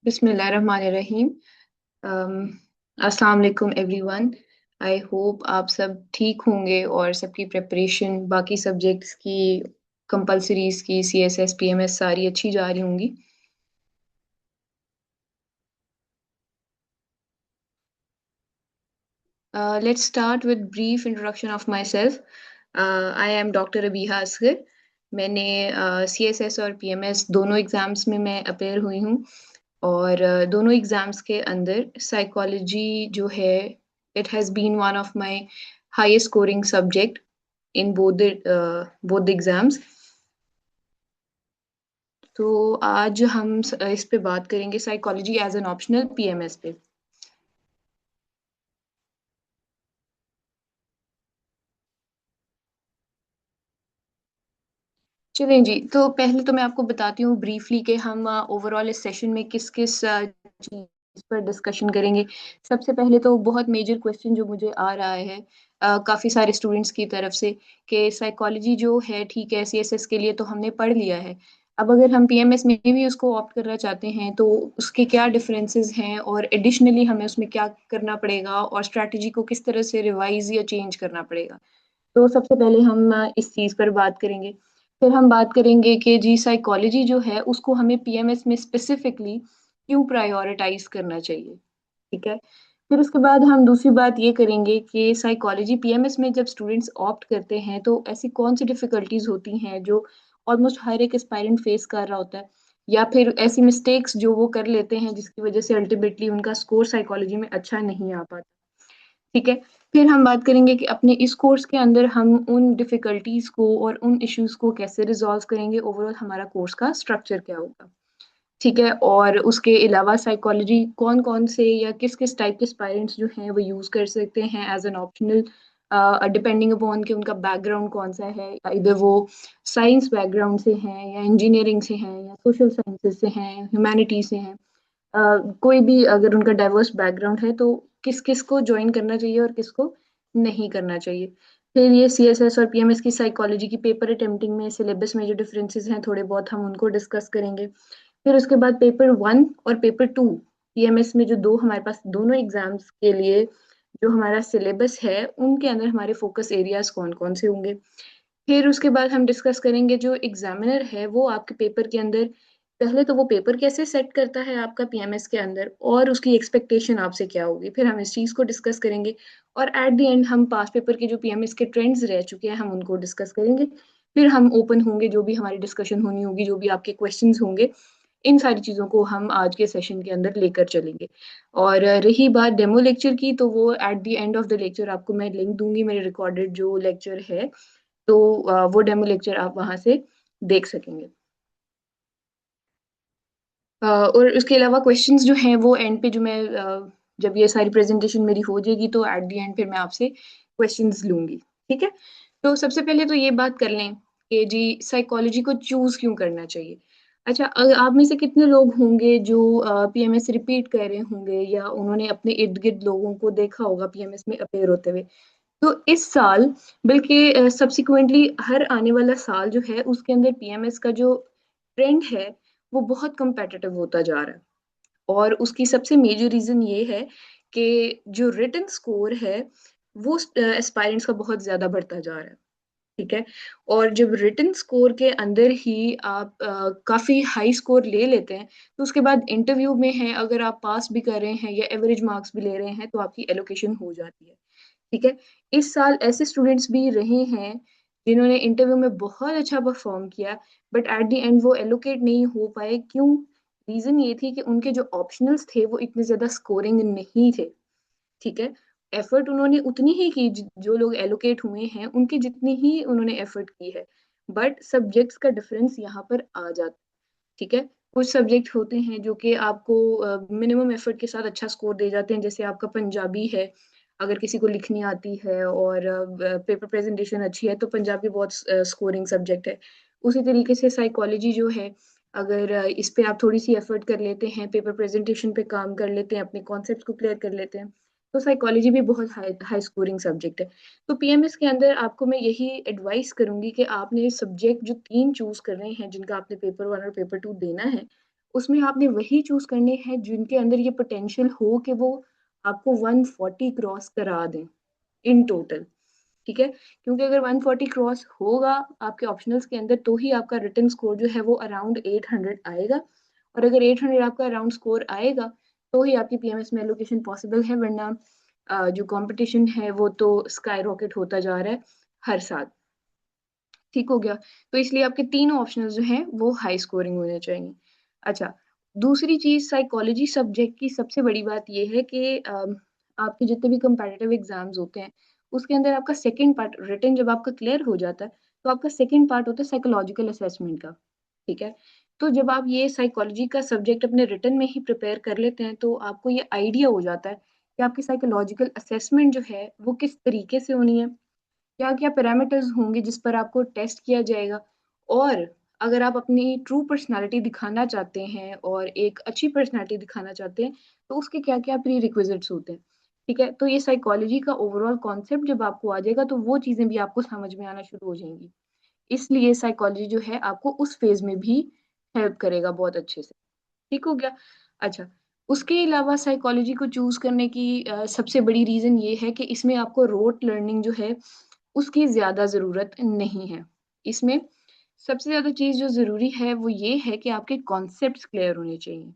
बिस्मिल्लाहिर्रहमानिर्रहीम। अस्सलाम वालेकुम एवरीवन। आई होप आप सब ठीक होंगे और सबकी प्रिपरेशन बाकी सब्जेक्ट्स की कंपलसरीज की सीएसएस पीएमएस सारी अच्छी जा रही होंगी। Let's start with brief introduction of myself. I am Dr. Abiha Asghar. मैंने सीएसएस और पीएमएस दोनों एग्जाम्स में मैं अपेयर हुई हूँ और दोनों एग्जाम्स के अंदर साइकोलॉजी जो है it has been one of my highest scoring subject in both the exams. तो आज हम इस पे बात करेंगे psychology as an optional PMS पे। चलें जी, तो पहले तो मैं आपको बताती हूँ ब्रीफली कि हम ओवरऑल इस सेशन में किस किस चीज़ पर डिस्कशन करेंगे। सबसे पहले तो बहुत मेजर क्वेश्चन जो मुझे आ रहा है काफ़ी सारे स्टूडेंट्स की तरफ से कि साइकोलॉजी जो है ठीक है सीएसएस के लिए तो हमने पढ़ लिया है। अब अगर हम पीएमएस में भी उसको ऑप्ट करना चाहते हैं तो उसके क्या डिफरेंसेस हैं और एडिशनली हमें उसमें क्या करना पड़ेगा और स्ट्रैटेजी को किस तरह से रिवाइज या चेंज करना पड़ेगा। तो सबसे पहले हम इस चीज़ पर बात करेंगे। फिर हम बात करेंगे कि जी साइकोलॉजी जो है उसको हमें पीएमएस में स्पेसिफिकली क्यों प्रायोरिटाइज करना चाहिए। ठीक है। फिर उसके बाद हम दूसरी बात ये करेंगे कि साइकोलॉजी पीएमएस में जब स्टूडेंट्स ऑप्ट करते हैं तो ऐसी कौन सी डिफिकल्टीज होती हैं जो ऑलमोस्ट हर एक एस्पायरेंट फेस कर रहा होता है या फिर ऐसी मिस्टेक्स जो वो कर लेते हैं जिसकी वजह से अल्टीमेटली उनका स्कोर साइकोलॉजी में अच्छा नहीं आ पाता। ठीक है। फिर हम बात करेंगे कि अपने इस कोर्स के अंदर हम उन डिफिकल्टीज को और उन इश्यूज को कैसे रिजॉल्व करेंगे, ओवरऑल हमारा कोर्स का स्ट्रक्चर क्या होगा। ठीक है। और उसके अलावा साइकोलॉजी कौन कौन से या किस किस टाइप के एस्पायरेंट्स जो हैं वो यूज कर सकते हैं as an optional depending upon कि उनका बैकग्राउंड कौन सा है, इधर वो साइंस बैकग्राउंड से हैं या इंजीनियरिंग से हैं या सोशल साइंसेज से हैं, ह्यूमैनिटी से हैं। कोई भी अगर उनका डाइवर्स बैकग्राउंड है तो किस किस को ज्वाइन करना चाहिए और किसको नहीं करना चाहिए। फिर ये सीएसएस और पीएमएस की साइकोलॉजी की पेपर अटेम्प्टिंग में सिलेबस में जो डिफरेंसेस हैं थोड़े बहुत हम उनको डिस्कस करेंगे। फिर उसके बाद पेपर वन और पेपर टू पीएमएस में जो दो हमारे पास दोनों एग्जाम्स के लिए जो हमारा सिलेबस है उनके अंदर हमारे फोकस एरियाज कौन कौन से होंगे। फिर उसके बाद हम डिस्कस करेंगे जो एग्जामिनर है वो आपके पेपर के अंदर पहले तो वो पेपर कैसे सेट करता है आपका पीएमएस के अंदर और उसकी एक्सपेक्टेशन आपसे क्या होगी, फिर हम इस चीज़ को डिस्कस करेंगे। और एट द एंड हम पास पेपर के जो पीएमएस के ट्रेंड्स रह चुके हैं हम उनको डिस्कस करेंगे। फिर हम ओपन होंगे, जो भी हमारी डिस्कशन होनी होगी, जो भी आपके क्वेश्चंस होंगे, इन सारी चीज़ों को हम आज के सेशन के अंदर लेकर चलेंगे। और रही बात डेमो लेक्चर की तो वो at the end of the lecture आपको मैं लिंक दूंगी मेरे रिकॉर्डेड जो लेक्चर है, तो वो डेमो लेक्चर आप वहां से देख सकेंगे। और उसके अलावा क्वेश्चंस जो हैं वो एंड पे जो मैं जब ये सारी प्रेजेंटेशन मेरी हो जाएगी तो एट द एंड फिर मैं आपसे क्वेश्चंस लूंगी। ठीक है। तो सबसे पहले तो ये बात कर लें कि जी साइकोलॉजी को चूज क्यों करना चाहिए। अच्छा, आप में से कितने लोग होंगे जो पीएमएस रिपीट कर रहे होंगे या उन्होंने अपने इर्द गिर्द लोगों को देखा होगा पीएमएस में अपेयर होते हुए। तो इस साल बल्कि सब्सिक्वेंटली हर आने वाला साल जो है उसके अंदर पीएमएस का जो ट्रेंड है वो बहुत कम्पेटिटिव होता जा रहा है। और उसकी सबसे मेजर रीजन ये है कि जो रिटन स्कोर है वो एस्पायरेंट्स का बहुत ज्यादा बढ़ता जा रहा है। ठीक है। और जब रिटन स्कोर के अंदर ही आप काफी हाई स्कोर ले लेते हैं तो उसके बाद इंटरव्यू में है अगर आप पास भी कर रहे हैं या एवरेज मार्क्स भी ले रहे हैं तो आपकी एलोकेशन हो जाती है। ठीक है। इस साल ऐसे स्टूडेंट्स भी रहे हैं जिन्होंने इंटरव्यू में बहुत अच्छा परफॉर्म किया बट एट द एंड वो एलोकेट नहीं हो पाए। क्यों? रीजन ये थी कि उनके जो ऑप्शनल्स थे वो इतने ज्यादा स्कोरिंग नहीं थे। ठीक है। एफर्ट उन्होंने उतनी ही की जो लोग एलोकेट हुए हैं उनकी जितनी ही उन्होंने एफर्ट की है। बट सब्जेक्ट्स का डिफरेंस यहाँ पर आ जाता है। ठीक है। कुछ सब्जेक्ट होते हैं जो कि आपको मिनिमम एफर्ट के साथ अच्छा स्कोर दे जाते हैं, जैसे आपका पंजाबी है। अगर किसी को लिखनी आती है और पेपर प्रेजेंटेशन अच्छी है तो पंजाबी बहुत स्कोरिंग सब्जेक्ट है। उसी तरीके से साइकोलॉजी जो है, अगर इस पे आप थोड़ी सी एफर्ट कर लेते हैं, पेपर प्रेजेंटेशन पे काम कर लेते हैं, अपने कॉन्सेप्ट को क्लियर कर लेते हैं, तो साइकोलॉजी भी बहुत हाई हाई स्कोरिंग सब्जेक्ट है। तो पीएमएस के अंदर आपको मैं यही एडवाइस करूंगी कि आपने सब्जेक्ट जो तीन चूज कर रहे हैं जिनका आपने पेपर वन और पेपर टू देना है उसमें आपने वही चूज़ करने हैं जिनके अंदर ये पोटेंशियल हो कि वो आपको 140 क्रॉस करा दें इन टोटल, ठीक है? क्योंकि अगर 140 क्रॉस होगा आपके ऑप्शनल्स के अंदर तो ही आपका रिटन स्कोर जो है वो अराउंड 800 आएगा और अगर 800 आपका अराउंड स्कोर आएगा, तो ही आपकी पीएमएस में एलोकेशन पॉसिबल है वरना जो कॉम्पिटिशन है वो तो स्काई रॉकेट होता जा रहा है हर साल। ठीक हो गया। तो इसलिए आपके तीनों ऑप्शंस जो हैं वो हाई स्कोरिंग होने चाहिए। अच्छा, दूसरी चीज़ साइकोलॉजी सब्जेक्ट की सबसे बड़ी बात ये है कि आपके जितने भी कम्पेटिटिव एग्ज़ाम्स होते हैं, उसके अंदर आपका सेकंड पार्ट रिटन जब आपका क्लियर हो जाता है, तो आपका सेकंड पार्ट होता है साइकोलॉजिकल असेसमेंट का, ठीक है? तो जब आप ये साइकोलॉजी का सब्जेक्ट अपने रिटन में ही प्रिपेयर कर लेते हैं, तो आपको ये आइडिया हो जाता है कि आपकी साइकोलॉजिकल असेसमेंट जो है, वो किस तरीके से होनी है। क्या-क्या पैरामीटर्स होंगे जिस पर आपको टेस्ट किया जाएगा और अगर आप अपनी ट्रू पर्सनैलिटी दिखाना चाहते हैं और एक अच्छी पर्सनैलिटी दिखाना चाहते हैं, तो उसके क्या-क्या प्री रिक्विज़िट्स होते हैं, ठीक है? तो ये साइकोलॉजी का ओवरऑल कॉन्सेप्ट जब आपको आ जाएगा, तो वो चीज़ें भी आपको समझ में आना शुरू हो जाएँगी। इसलिए साइकोलॉजी जो है आपको उस फ़ेज़ में भी हेल्प करेगा बहुत अच्छे से। ठीक हो गया। अच्छा, उसके अलावा साइकोलॉजी को चूज़ करने की सबसे बड़ी रीज़न ये है कि इसमें आपको रोट लर्निंग जो है, उसकी ज़्यादा ज़रूरत नहीं है। इसमें सबसे ज़्यादा चीज़ जो ज़रूरी है, वो ये है कि आपके कॉन्सेप्ट्स क्लियर होने चाहिए,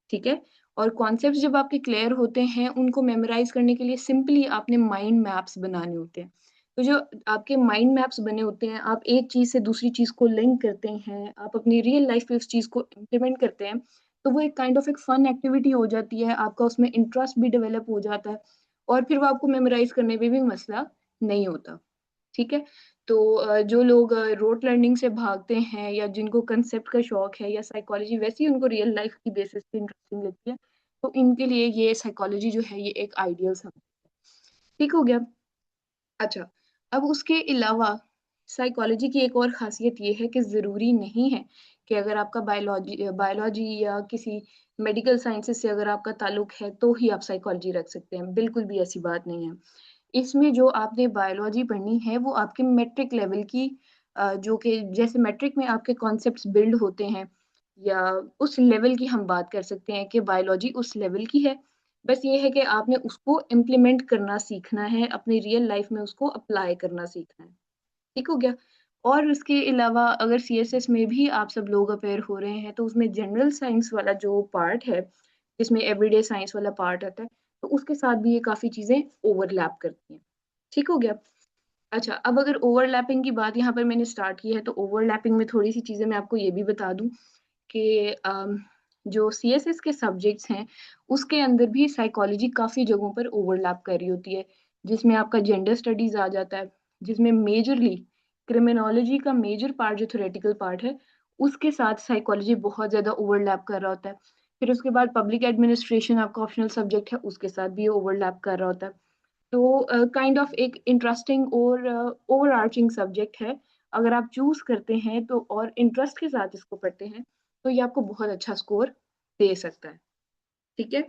ठीक है? और कॉन्सेप्ट्स जब आपके क्लियर होते हैं, उनको मेमोराइज़ करने के लिए सिंपली आपने माइंड मैप्स बनाने होते हैं। तो जो आपके माइंड मैप्स बने होते हैं, आप एक चीज़ से दूसरी चीज़ को लिंक करते हैं, आप अपनी रियल लाइफ़ में उस चीज़ को इम्प्लीमेंट करते हैं, तो वो एक काइंड ऑफ एक फन एक्टिविटी हो जाती है, आपका उसमें इंटरेस्ट भी डेवलप हो जाता है और फिर वो आपको मेमोराइज़ करने में भी मसला नहीं होता, ठीक है? तो जो लोग रोte लर्निंग से भागते हैं या जिनको कांसेप्ट का शौक है या साइकोलॉजी वैसे ही उनको रियल लाइफ़ की बेसिस पे इंटरेस्टिंग लगती है, तो इनके लिए ये साइकोलॉजी जो है ये एक आइडियल सब्जेक्ट है। ठीक हो गया? अच्छा, अब उसके अलावा साइकोलॉजी की एक और ख़ासियत ये है कि ज़रूरी नहीं है कि अगर आपका बायोलॉजी या किसी मेडिकल साइंसेज़ से अगर आपका ताल्लुक है, तो ही आप साइकोलॉजी रख सकते हैं, बिल्कुल भी ऐसी बात नहीं है। इसमें जो आपने बायोलॉजी पढ़नी है, वो आपके मैट्रिक लेवल की जो कि जैसे मैट्रिक में आपके कॉन्सेप्ट्स बिल्ड होते हैं या उस लेवल की हम बात कर सकते हैं कि बायोलॉजी उस लेवल की है। बस ये है कि आपने उसको इम्प्लीमेंट करना सीखना है, अपनी रियल लाइफ़ में उसको अप्लाई करना सीखना है। ठीक हो गया? और इसके अलावा अगर सीएसएस में भी आप सब लोग अपेयर हो रहे हैं, तो उसमें जनरल साइंस वाला जो पार्ट है, जिसमें एवरीडे साइंस वाला पार्ट आता है, तो उसके साथ भी ये काफ़ी चीज़ें ओवरलैप करती हैं। ठीक हो गया? अच्छा, अब अगर ओवरलैपिंग की बात यहाँ पर मैंने स्टार्ट की है, तो ओवरलैपिंग में थोड़ी-सी चीज़ें मैं आपको ये भी बता दूँ कि जो सीएसएस के सब्जेक्ट्स हैं, उसके अंदर भी साइकोलॉजी काफ़ी जगहों पर ओवरलैप कर रही होती है, जिसमें आपका जेंडर स्टडीज़ आ जाता है, जिसमें मेजरली क्रिमिनोलॉजी का मेजर पार्ट जो थ्योरेटिकल पार्ट है, उसके साथ साइकोलॉजी बहुत ज़्यादा ओवरलैप कर रहा होता है। फिर उसके बाद पब्लिक एडमिनिस्ट्रेशन आपका ऑप्शनल सब्जेक्ट है, उसके साथ भी ये ओवरलैप कर रहा होता है। तो काइंड ऑफ एक इंटरेस्टिंग और ओवरआर्चिंग सब्जेक्ट है। अगर आप चूज़ करते हैं तो और इंटरेस्ट के साथ इसको पढ़ते हैं, तो ये आपको बहुत अच्छा स्कोर दे सकता है। ठीक है?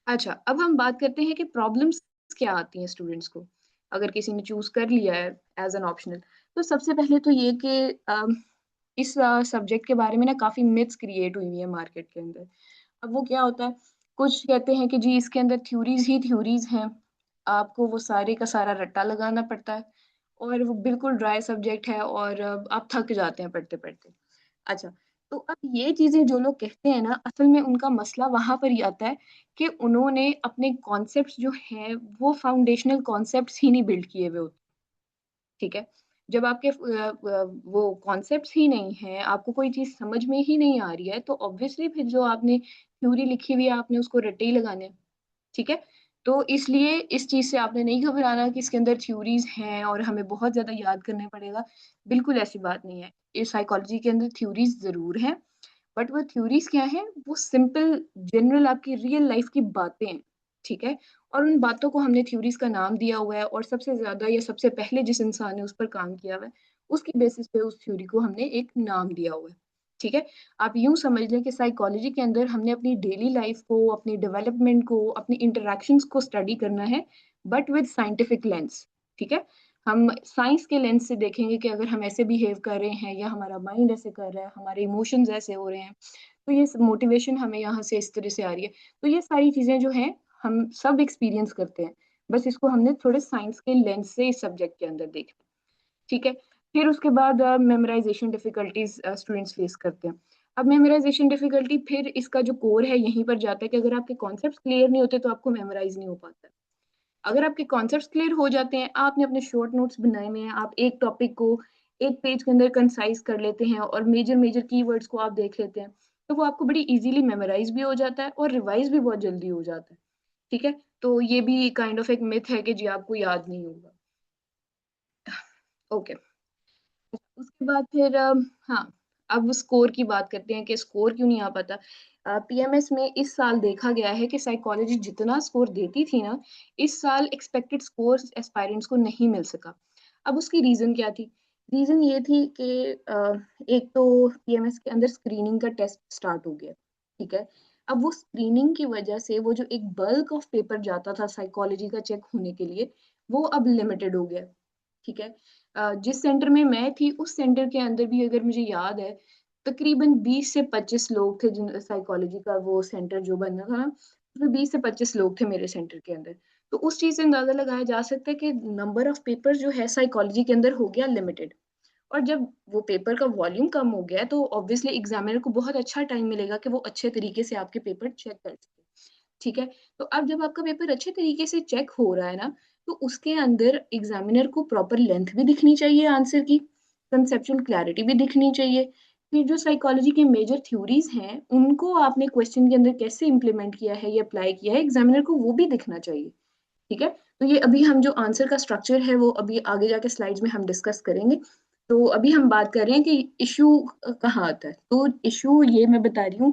अच्छा, अब हम बात करते हैं कि प्रॉब्लम्स क्या आती हैं स्टूडेंट्स को, अगर किसी ने चूज़ कर लिया है एज़ एन ऑप्शनल। तो सबसे पहले तो ये कि इस सब्जेक्ट के बारे में ना काफ़ी मिथ्स क्रिएट हुई हुई है मार्केट के अंदर। अब वो क्या होता है, कुछ कहते हैं कि जी इसके अंदर थ्योरीज़ ही थ्योरीज़ हैं, आपको वो सारे का सारा रट्टा लगाना पड़ता है और वो बिल्कुल ड्राई सब्जेक्ट है और आप थक जाते हैं पढ़ते-पढ़ते। अच्छा, तो अब ये चीज़ें जो लोग कहते हैं ना, असल में उनका मसला वहाँ पर ही आता है कि उन्होंने अपने कॉन्सेप्ट्स जो हैं, वो फाउंडेशनल कॉन्सेप्ट्स ही नहीं बिल्ड किए हुए होते, ठीक है? जब आपके वो कॉन्सेप्ट्स ही नहीं हैं, आपको कोई चीज़ समझ में ही नहीं आ रही है, तो ऑब्वियसली फिर जो आपने थ्योरी लिखी हुई है, आपने उसको रट्टे ही लगाने हैं। ठीक है? तो इसलिए इस चीज़ से आपने नहीं घबराना कि इसके अंदर थ्योरीज़ हैं और हमें बहुत ज़्यादा याद करने पड़ेगा, बिल्कुल ऐसी बात नहीं है। ये साइकोलॉजी के अंदर थ्योरीज़ ज़रूर हैं, बट वो थ्योरीज़ क्या हैं, वो सिंपल जनरल आपकी रियल लाइफ़ की बातें हैं, ठीक है? और उन बातों को हमने थ्योरीज़ का नाम दिया हुआ है और सबसे ज़्यादा या सबसे पहले जिस इंसान ने उस पर काम किया हुआ है, उसकी बेसिस पे उस थ्योरी को हमने एक नाम दिया हुआ है, ठीक है? आप यूँ समझ लें कि साइकोलॉजी के अंदर हमने अपनी डेली लाइफ़ को, अपनी डेवलपमेंट को, अपनी इंटरैक्शंस को स्टडी करना है, बट विद साइंटिफिक लेंस, ठीक है? हम साइंस के लेंस से देखेंगे कि अगर हम ऐसे बिहेव कर रहे हैं या हमारा माइंड ऐसे कर रहा है, हमारे इमोशंस ऐसे हो रहे हैं, तो ये मोटिवेशन हमें यहाँ से इस तरह से आ रही है। तो ये सारी चीजें जो हैं हम सब एक्सपीरियंस करते हैं, बस इसको हमने थोड़े साइंस के लेंस से इस सब्जेक्ट के अंदर देखा। ठीक है। फिर उसके बाद मेमोराइजेशन डिफिकल्टीज स्टूडेंट्स फेस करते हैं। अब मेमोराइजेशन डिफिकल्टी फिर इसका जो कोर है यहीं पर जाता है कि अगर आपके कॉन्सेप्ट्स क्लियर नहीं होते तो आपको मेमोराइज नहीं हो पाता। अगर आपके कॉन्सेप्ट्स क्लियर हो जाते हैं, आपने अपने शॉर्ट नोट्स बनाए हुए हैं, आप एक टॉपिक को एक पेज के अंदर कंसाइज कर लेते हैं और मेजर मेजर कीवर्ड्स को आप देख लेते हैं, तो वो आपको बड़ी इजीली मेमोराइज भी हो जाता है और रिवाइज भी बहुत जल्दी हो जाता है। ठीक है। तो ये भी काइंड ऑफ एक मिथ है कि जी आपको याद नहीं होगा। ओके। उसके बाद फिर हाँ, अब स्कोर की बात करते हैं कि स्कोर क्यों नहीं आ पाता। पीएमएस में इस साल देखा गया है कि साइकोलॉजी जितना स्कोर देती थी ना, इस साल एक्सपेक्टेड स्कोर एस्पायरेंट्स को नहीं मिल सका। अब उसकी रीजन क्या थी? रीजन ये थी कि एक तो पीएमएस के अंदर स्क्रीनिंग का टेस्ट स्टार्ट हो गया। ठीक है। अब वो स्क्रीनिंग की वजह से वो जो एक बल्क ऑफ पेपर जाता था साइकोलॉजी का चेक होने के लिए, वो अब लिमिटेड हो गया। ठीक है। जिस सेंटर में मैं थी उस सेंटर के अंदर भी अगर मुझे याद है, तकरीबन 20 से 25 लोग थे जिन साइकोलॉजी का वो सेंटर जो बनना था ना, उसमें 20 से 25 लोग थे मेरे सेंटर के अंदर। तो उस चीज से अंदाजा लगाया जा सकता है कि नंबर ऑफ पेपर जो है साइकोलॉजी के अंदर हो गया लिमिटेड। और जब वो पेपर का वॉल्यूम कम हो गया तो ऑब्वियसली एग्जामिनर को बहुत अच्छा टाइम मिलेगा कि वो अच्छे तरीके से आपके पेपर चेक कर सके। ठीक है। तो अब जब आपका पेपर अच्छे तरीके से चेक हो रहा है ना, तो उसके अंदर एग्जामिनर को प्रॉपर लेंथ भी दिखनी चाहिए आंसर की, कंसेप्चुअल क्लैरिटी भी दिखनी चाहिए। फिर जो साइकोलॉजी के मेजर थ्योरीज हैं उनको आपने क्वेश्चन के अंदर कैसे इम्प्लीमेंट किया है या अप्लाई किया है, एग्जामिनर को वो भी दिखना चाहिए। ठीक है। तो ये अभी हम जो आंसर का स्ट्रक्चर है वो अभी आगे जाके स्लाइड्स में हम डिस्कस करेंगे। तो अभी हम बात कर रहे हैं कि इशू कहाँ आता है। तो इशू ये मैं बता रही हूँ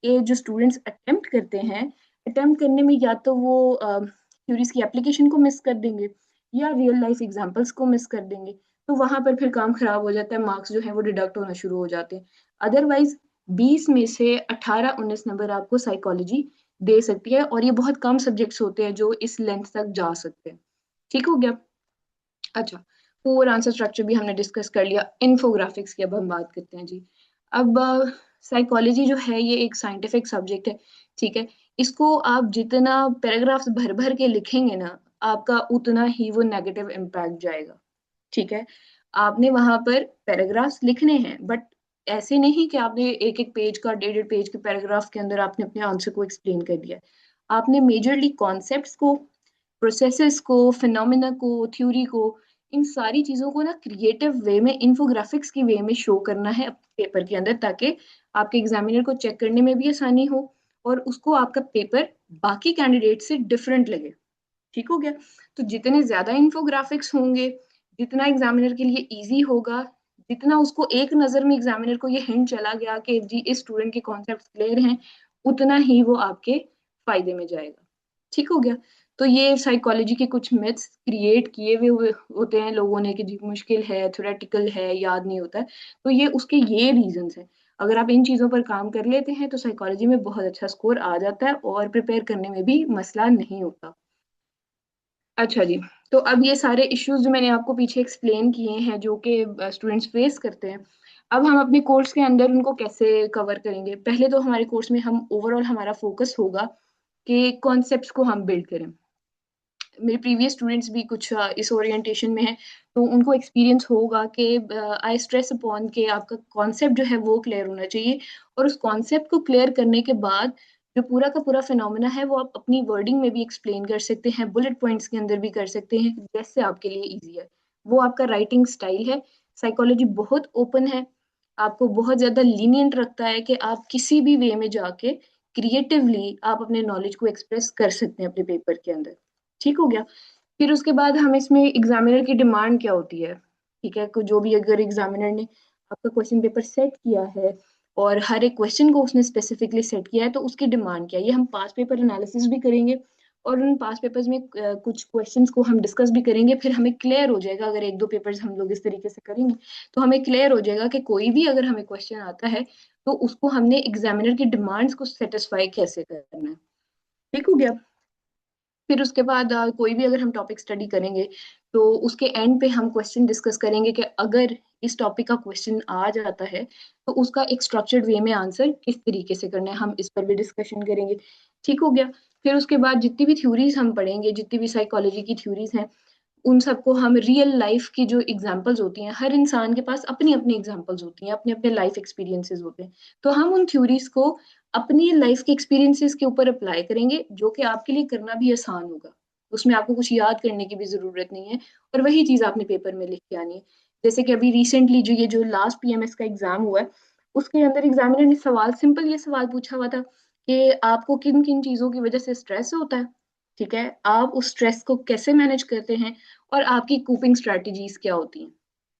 कि जो स्टूडेंट्स अटेम्प्ट करते हैं, अटेम्प्ट करने में या तो वो थ्योरीज की एप्लीकेशन को मिस कर देंगे या रियल लाइफ एग्जांपल्स को मिस कर देंगे। तो वहां पर फिर काम खराब हो जाता है, मार्क्स जो है वो डिडक्ट होना शुरू हो जाते हैं। अदरवाइज 20 में से 18-19 नंबर आपको साइकोलॉजी दे सकती है, और ये बहुत कम सब्जेक्ट्स होते हैं जो इस लेंथ तक जा सकते हैं। ठीक हो गया। अच्छा। पूर आंसर स्ट्रक्चर भी हमने डिस्कस कर लिया। इन्फोग्राफिक्स की अब हम बात करते हैं जी। अब साइकोलॉजी जो है ये एक साइंटिफिक सब्जेक्ट है। ठीक है। इसको आप जितना पैराग्राफ्स भर भर के लिखेंगे ना, आपका उतना ही वो नेगेटिव इम्पैक्ट जाएगा। ठीक है। आपने वहां पर पैराग्राफ्स लिखने हैं, बट ऐसे नहीं कि आपने एक एक पेज का 1.5 पेज के पैराग्राफ के अंदर आपने अपने आंसर को एक्सप्लेन कर दिया। आपने मेजरली कॉन्सेप्ट्स को, प्रोसेसेस को, फिनोमिना को, थ्योरी को, इन सारी चीजों को ना क्रिएटिव वे में, इन्फोग्राफिक्स की वे में शो करना है पेपर के अंदर, ताकि आपके एग्जामिनर को चेक करने में भी आसानी हो और उसको आपका पेपर बाकी कैंडिडेट से डिफरेंट लगे। ठीक हो गया। तो जितने ज्यादा इन्फोग्राफिक्स होंगे, जितना एग्जामिनर के लिए इजी होगा, जितना उसको एक नजर में एग्जामिनर को ये हिंट चला गया कि जी इस स्टूडेंट के कॉन्सेप्ट क्लियर हैं, उतना ही वो आपके फायदे में जाएगा। ठीक हो गया। तो ये साइकोलॉजी के कुछ मिथ्स क्रिएट किए हुए होते हैं लोगों ने कि जी मुश्किल है, थ्योरेटिकल है, याद नहीं होता है। तो ये उसके ये रीजंस हैं। अगर आप इन चीजों पर काम कर लेते हैं तो साइकोलॉजी में बहुत अच्छा स्कोर आ जाता है और प्रिपेयर करने में भी मसला नहीं होता। अच्छा जी। तो अब ये सारे इश्यूज जो मैंने आपको पीछे एक्सप्लेन किए हैं जो कि स्टूडेंट्स फेस करते हैं, अब हम अपने कोर्स के अंदर उनको कैसे कवर करेंगे? पहले तो हमारे कोर्स में हम ओवरऑल हमारा फोकस होगा कि कॉन्सेप्ट्स को हम बिल्ड करें। मेरे प्रीवियस स्टूडेंट्स भी कुछ इस ओरिएंटेशन में हैं, तो उनको एक्सपीरियंस होगा कि आई स्ट्रेस अपॉन के आपका कॉन्सेप्ट जो है वो क्लियर होना चाहिए। और उस कॉन्सेप्ट को क्लियर करने के बाद जो पूरा का पूरा फिनोमेना है वो आप अपनी वर्डिंग में भी एक्सप्लेन कर सकते हैं, बुलेट पॉइंट्स के अंदर भी कर सकते हैं, जैसे आपके लिए ईजी है। वो आपका राइटिंग स्टाइल है। साइकोलॉजी बहुत ओपन है, आपको बहुत ज्यादा लीनियंट रखता है कि आप किसी भी वे में जाके क्रिएटिवली आप अपने नॉलेज को एक्सप्रेस कर सकते हैं अपने पेपर के अंदर। ठीक हो गया। फिर उसके बाद हम इसमें एग्जामिनर की डिमांड क्या होती है? ठीक है। जो भी अगर एग्जामिनर ने आपका क्वेश्चन पेपर सेट किया है और हर एक क्वेश्चन को उसने स्पेसिफिकली सेट किया है, तो उसकी डिमांड क्या है, ये हम पास पेपर एनालिसिस भी करेंगे। और उन पास पेपर्स में कुछ क्वेश्चंस को हम डिस्कस भी करेंगे। फिर हमें क्लियर हो जाएगा, अगर एक दो पेपर्स हम लोग इस तरीके से करेंगे तो हमें क्लियर हो जाएगा कि कोई भी अगर हमें क्वेश्चन आता है तो उसको हमने एग्जामिनर की डिमांड्स को सेटिस्फाई कैसे करना है। ठीक हो गया। फिर उसके बाद कोई भी अगर हम टॉपिक स्टडी करेंगे तो उसके एंड पे हम क्वेश्चन डिस्कस करेंगे कि अगर इस टॉपिक का क्वेश्चन आ जाता है तो उसका एक स्ट्रक्चर्ड वे में आंसर किस तरीके से करना है, हम इस पर भी डिस्कशन करेंगे। ठीक हो गया। फिर उसके बाद जितनी भी थ्योरीज हम पढ़ेंगे, जितनी भी साइकोलॉजी की थ्योरीज हैं, उन सबको हम रियल लाइफ की जो एग्जांपल्स होती हैं, हर इंसान के पास अपनी अपनी एग्जांपल्स होती हैं, अपने अपने लाइफ एक्सपीरियंसेस होते हैं, तो हम उन थ्योरीज को अपनी लाइफ के एक्सपीरियंसेस के ऊपर अप्लाई करेंगे, जो कि आपके लिए करना भी आसान होगा। उसमें आपको कुछ याद करने की भी जरूरत नहीं है, और वही चीज आपने पेपर में लिख के आनी है। जैसे कि अभी रिसेंटली जो ये जो लास्ट पीएमएस का एग्जाम हुआ है, उसके अंदर एग्जामिनर ने सवाल, सिंपल ये सवाल पूछा हुआ था कि आपको किन किन चीजों की वजह से स्ट्रेस होता है। ठीक है, आप उस स्ट्रेस को कैसे मैनेज करते हैं, और आपकी कोपिंग स्ट्रेटजीज क्या होती हैं।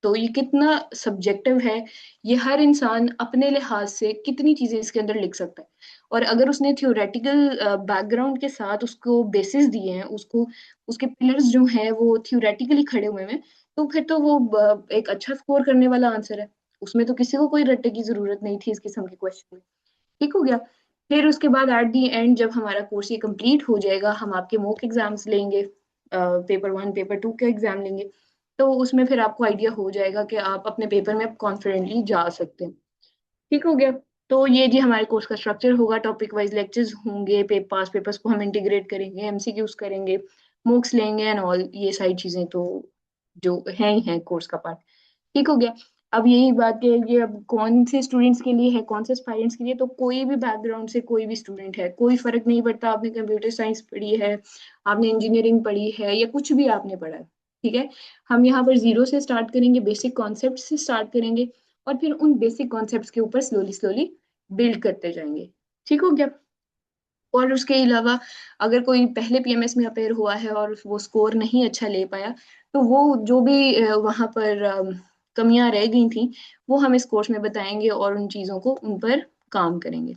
तो ये कितना सब्जेक्टिव है, ये हर इंसान अपने लिहाज से कितनी चीजें इसके अंदर लिख सकता है। और अगर उसने थ्योरेटिकल बैकग्राउंड के साथ उसको बेसिस दिए हैं, उसको उसके पिलर्स जो हैं वो थ्योरेटिकली खड़े हुए हैं, तो फिर तो वो एक अच्छा स्कोर करने वाला आंसर है। उसमें तो किसी को कोई रट्टे की जरूरत नहीं थी इस किस्म के क्वेश्चन में। ठीक हो गया। फिर उसके बाद एट दी एंड जब हमारा कोर्स ये कंप्लीट हो जाएगा, हम आपके मॉक एग्जाम्स लेंगे, पेपर 1 पेपर 2 के एग्जाम लेंगे। तो उसमें फिर आपको आइडिया हो जाएगा कि आप अपने पेपर में कॉन्फिडेंटली जा सकते हैं। ठीक हो गया। तो ये जी हमारे कोर्स का स्ट्रक्चर होगा, टॉपिक वाइज लेक्चर्स होंगे, पास पेपर्स को हम इंटीग्रेट करेंगे, एमसीक्यूज करेंगे, मूक्स लेंगे एंड ऑल, ये सारी चीजें तो जो है ही हैं कोर्स का पार्ट। ठीक हो गया। अब यही बात है, ये अब कौन से स्टूडेंट्स के लिए है, कौन से एस्पायरेंट्स के लिए, तो कोई भी बैकग्राउंड से कोई भी स्टूडेंट है, कोई फर्क नहीं पड़ता, आपने कंप्यूटर साइंस पढ़ी है, आपने इंजीनियरिंग पढ़ी है, या कुछ भी आपने पढ़ा है। ठीक है, हम यहाँ पर जीरो से स्टार्ट करेंगे, बेसिक कॉन्सेप्ट से स्टार्ट करेंगे, और फिर उन बेसिक कॉन्सेप्ट्स के ऊपर स्लोली स्लोली बिल्ड करते जाएंगे। ठीक हो गया। और उसके अलावा अगर कोई पहले पीएमएस में अपेयर हुआ है और वो स्कोर नहीं अच्छा ले पाया, तो वो जो भी वहाँ पर कमियां रह गई थी, वो हम इस कोर्स में बताएंगे और उन चीज़ों को उन पर काम करेंगे।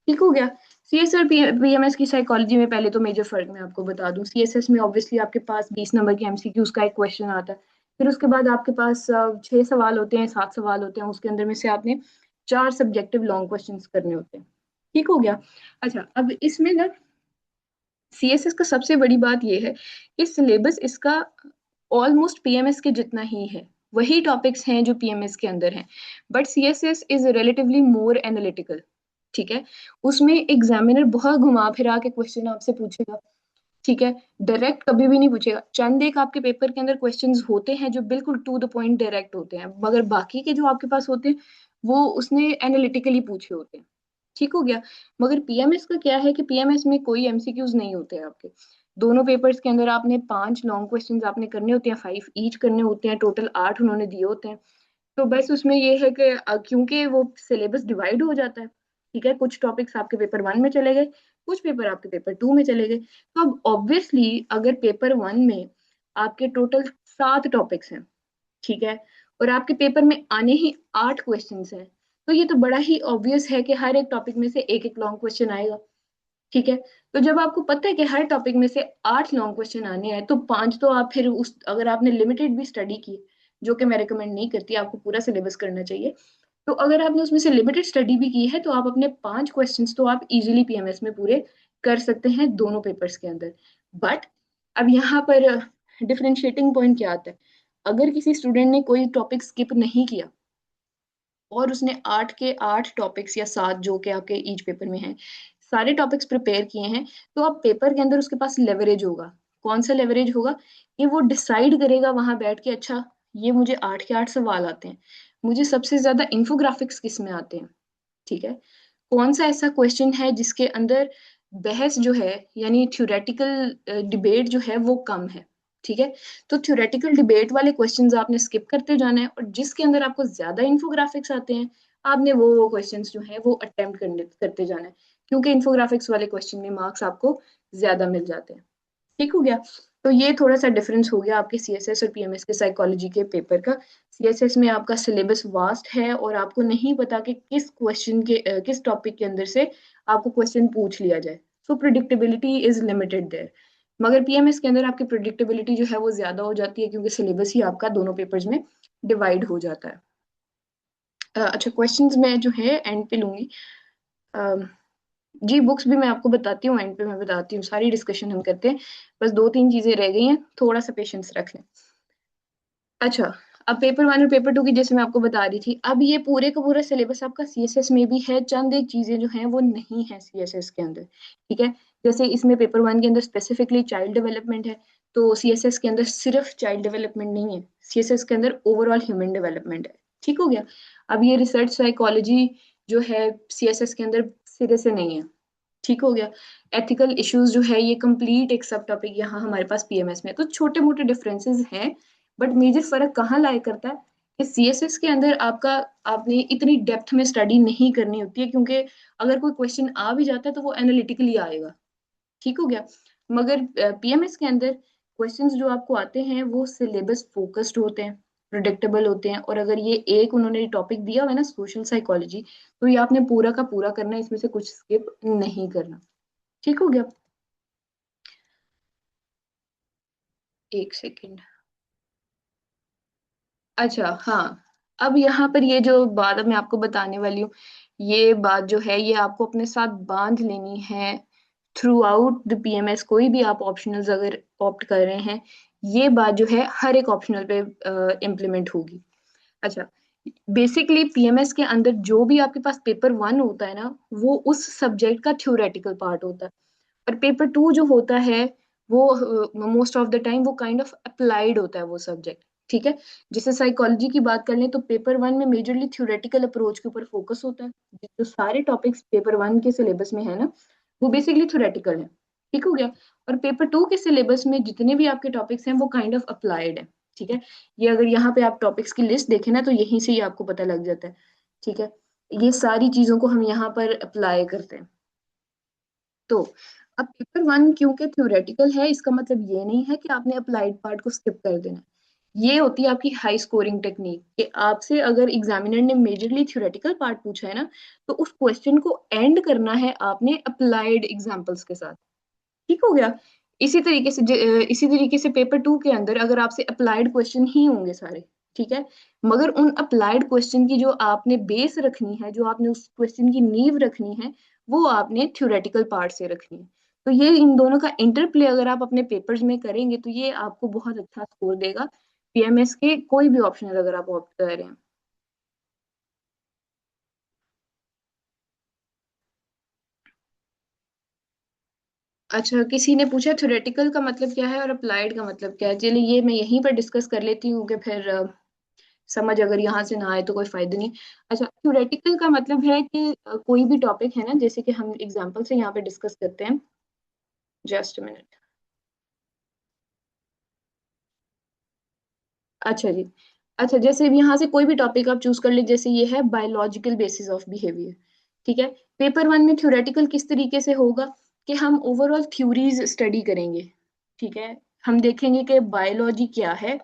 ठीक हो गया। सीएस और पीएमएस की साइकोलॉजी में पहले तो मेजर फर्क मैं आपको बता दूं, सीएसएस में ऑब्वियसली आपके पास 20 नंबर के एमसीक्यूज का एक क्वेश्चन आता है। फिर उसके बाद आपके पास 6 सवाल होते हैं, 7 सवाल होते हैं, उसके अंदर में से आपने 4 सब्जेक्टिव लॉन्ग क्वेश्चंस करने होते हैं। ठीक हो गया। अच्छा, अब इसमें ना सीएसएस का सबसे बड़ी बात यह है कि सिलेबस इसका ऑलमोस्ट पीएमएस के जितना ही है, वही टॉपिक्स हैं जो पीएमएस के अंदर हैं, but CSS is relatively more analytical. ठीक है, उसमें एग्जामिनर बहुत घुमा फिरा के क्वेश्चन आपसे पूछेगा। ठीक है, डायरेक्ट कभी भी नहीं पूछेगा। चंद एक आपके पेपर के अंदर क्वेश्चंस होते हैं जो बिल्कुल टू द पॉइंट डायरेक्ट होते हैं, मगर बाकी के जो आपके पास होते हैं वो उसने एनालिटिकली पूछे होते हैं। ठीक हो गया। मगर पीएमएस का क्या है कि पीएमएस में कोई एमसीक्यूज नहीं होते हैं आपके। दोनों पेपर्स के अंदर आपने 5 लॉन्ग क्वेश्चंस आपने करने होते हैं, 5 ईच करने होते हैं, टोटल 8 उन्होंने दिए होते हैं। तो बस उसमें ये है कि क्योंकि वो सिलेबस डिवाइड हो जाता है, ठीक है, कुछ टॉपिक्स आपके पेपर 1 में चले गए, कुछ पेपर आपके पेपर 2 में चले गए, तो अब ऑब्वियसली अगर पेपर 1 में आपके टोटल 7 टॉपिक्स हैं, ठीक है, और आपके पेपर में आने ही 8 क्वेश्चंस हैं, तो ये तो बड़ा ही ऑब्वियस है कि हर एक टॉपिक में से एक एक लॉन्ग क्वेश्चन आएगा। ठीक है, तो जब आपको पता है कि हर टॉपिक में से 8 लॉन्ग क्वेश्चन आने हैं, तो 5 तो आप फिर उस, अगर आपने लिमिटेड भी स्टडी की, जो कि मैं रिकमेंड नहीं करती, आपको पूरा सिलेबस करना चाहिए, तो अगर आपने उसमें से लिमिटेड स्टडी भी की है तो आप अपने 5 क्वेश्चंस तो आप इजीली पीएमएस में पूरे कर सकते हैं दोनों पेपर्स के अंदर। बट अब यहाँ पर डिफरेंशिएटिंग पॉइंट क्या आता है, अगर किसी स्टूडेंट ने कोई टॉपिक स्किप नहीं किया और उसने 8 के 8 टॉपिक्स या 7 जो कि आपके ईच पेपर में हैं, सारे टॉपिक्स प्रिपेयर किए हैं, तो अब पेपर के अंदर उसके पास लेवरेज होगा। कौन सा लेवरेज होगा, कि वो डिसाइड करेगा वहां बैठ के, अच्छा ये मुझे 8 के 8 सवाल आते हैं, मुझे सबसे ज्यादा इंफोग्राफिक्स किस में आते हैं। ठीक है, कौन सा ऐसा क्वेश्चन है जिसके अंदर बहस जो है, यानी थ्योरेटिकल डिबेट जो है वो कम है। ठीक है, तो थ्योरेटिकल डिबेट वाले क्वेश्चंस आपने स्किप करते जाना है, और जिसके अंदर आपको ज्यादा इंफोग्राफिक्स आते हैं, आपने वो क्वेश्चंस जो है वो अटेम्प्ट करने करते जाना है, क्योंकि इंफोग्राफिक्स वाले क्वेश्चन में मार्क्स आपको ज्यादा मिल जाते हैं। ठीक हो गया। तो ये थोड़ा सा डिफरेंस हो गया आपके सीएसएस और पीएमएस के साइकोलॉजी के पेपर का। सीएसएस में आपका सिलेबस वास्ट है और आपको नहीं पता कि किस क्वेश्चन के किस टॉपिक के अंदर से आपको क्वेश्चन पूछ लिया जाए, सो प्रिडिक्टेबिलिटी इज लिमिटेड देयर। मगर पीएमएस के अंदर आपकी प्रिडिक्टेबिलिटी जो है वो ज्यादा हो जाती है, क्योंकि सिलेबस ही आपका दोनों पेपर्स में डिवाइड हो जाता है। अच्छा, क्वेश्चंस मैं जो है एंड पे लूंगी। जी, बुक्स भी मैं आपको बताती हूँ, एंड पे मैं बताती हूँ, सारी डिस्कशन हम करते हैं। बस 2-3 चीज़ें रह गई हैं, थोड़ा-सा पेशेंस रख लें। अच्छा, अब पेपर 1 और पेपर 2 की जैसे मैं आपको बता रही थी, अब ये पूरे का पूरा सिलेबस आपका सीएसएस में भी है, चंद एक चीज़ें जो हैं वो नहीं है सीएसएस के अंदर, ठीक है? जैसे इसमें पेपर 1 के अंदर स्पेसिफिकली चाइल्ड डेवलपमेंट है, तो सीएसएस के अंदर सिर्फ चाइल्ड डेवलपमेंट नहीं है, सीएसएस के अंदर ओवरऑल ह्यूमन डेवलपमेंट है, ठीक हो गया? अब ये रिसर्च साइकोलॉजी जो है सीएसएस के अंदर सिरे से नहीं है, ठीक हो गया? एथिकल इश्यूज़ जो है ये कंप्लीट एक सब टॉपिक यहाँ हमारे पास पीएमएस में है, तो छोटे-मोटे डिफरेंसेस हैं, बट मेजर फ़र्क कहाँ लाया करता है कि सीएसएस के अंदर आपने इतनी डेप्थ में स्टडी नहीं करनी होती है, क्योंकि अगर कोई क्वेश्चन आ भी जाता है तो वो एनालिटिकली आएगा, ठीक हो गया? मगर पीएमएस के अंदर क्वेश्चंस जो आपको आते हैं वो सिलेबस फ़ोकस्ड होते हैं, प्रेडिक्टेबल होते हैं, और अगर ये एक उन्होंने टॉपिक दिया हुआ है ना सोशल साइकोलॉजी, तो ये आपने पूरा का पूरा करना है, इसमें से कुछ स्किप नहीं करना। ठीक हो गया? 1 सेकंड। अच्छा, हाँ। अब यहाँ पर ये जो बात अब मैं आपको बताने वाली हूँ, ये बात जो है ये आपको अपने साथ बाँध लेनी है थ्रू आउट द पीएमएस, कोई भी आप ऑप्शनल्स अगर ऑप्ट कर रहे हैं, ये बात जो है हर एक ऑप्शनल पे इम्प्लीमेंट होगी। अच्छा, बेसिकली पीएमएस के अंदर जो भी आपके पास पेपर 1 होता है ना, वो उस सब्जेक्ट का थ्योरेटिकल पार्ट होता है। और पेपर 2 जो होता है वो मोस्ट ऑफ द टाइम वो काइंड ऑफ अप्लाइड होता है वो सब्जेक्ट, ठीक है? जैसे साइकोलॉजी की बात कर लें तो पेपर 1 में मेजरली थ्योरेटिकल अप्रोच के ऊपर फोकस होता है। जो सारे टॉपिक्स पेपर 1 के सिलेबस में है ना, वो बेसिकली थ्योरेटिकल है, ठीक हो गया? और पेपर 2 के सिलेबस में जितने भी आपके टॉपिक्स हैं वो काइंड ऑफ अप्लाइड है, ठीक है? ये अगर यहाँ पे आप टॉपिक्स की लिस्ट देखें ना तो यहीं से ही आपको पता लग जाता है, ठीक है? ये सारी चीज़ों को हम यहाँ पर अप्लाई करते हैं। तो अब पेपर 1 क्योंकि थ्योरेटिकल है, इसका मतलब ये नहीं है कि आपने अप्लाइड पार्ट को स्किप कर देना। ये होती है आपकी हाई स्कोरिंग टेक्निक कि आपसे अगर एग्जामिनर ने मेजरली थ्योरेटिकल पार्ट पूछा है ना, तो उस क्वेश्चन को एंड करना है आपने अप्लाइड एग्जांपल्स के साथ। ठीक हो गया? इसी तरीके से पेपर 2 के अंदर अगर आपसे अप्लाइड क्वेश्चन ही होंगे सारे, ठीक है? मगर उन अप्लाइड क्वेश्चन की जो आपने बेस रखनी है, जो आपने उस क्वेश्चन की नींव रखनी है, वो आपने थ्योरेटिकल पार्ट से रखनी है। तो ये इन दोनों का इंटरप्ले अगर आप अपने पेपर्स में करेंगे, तो ये आपको बहुत अच्छा स्कोर देगा, पीएमएस के कोई भी ऑप्शनल अगर आप ऑप्ट कर रहे हैं। अच्छा, किसी ने पूछा थ्योरेटिकल का मतलब क्या है और अप्लाइड का मतलब क्या है? चलिए ये मैं यहीं पर डिस्कस कर लेती हूँ कि फिर समझ अगर यहाँ से ना आए तो कोई फ़ायदा नहीं। अच्छा, थ्योरेटिकल का मतलब है कि कोई भी टॉपिक है ना, जैसे कि हम एग्ज़ाम्पल से यहाँ पे डिस्कस करते हैं। Just a minute. अच्छा जी। अच्छा, जैसे अब यहाँ से कोई भी टॉपिक आप चूज़ कर लीजिए, जैसे ये है बायोलॉजिकल बेसिस ऑफ बिहेवियर, ठीक है? पेपर 1 में थ्योरेटिकल किस तरीके से होगा कि हम ओवरऑल थ्योरीज़ स्टडी करेंगे, ठीक है? हम देखेंगे कि बायोलॉजी क्या है,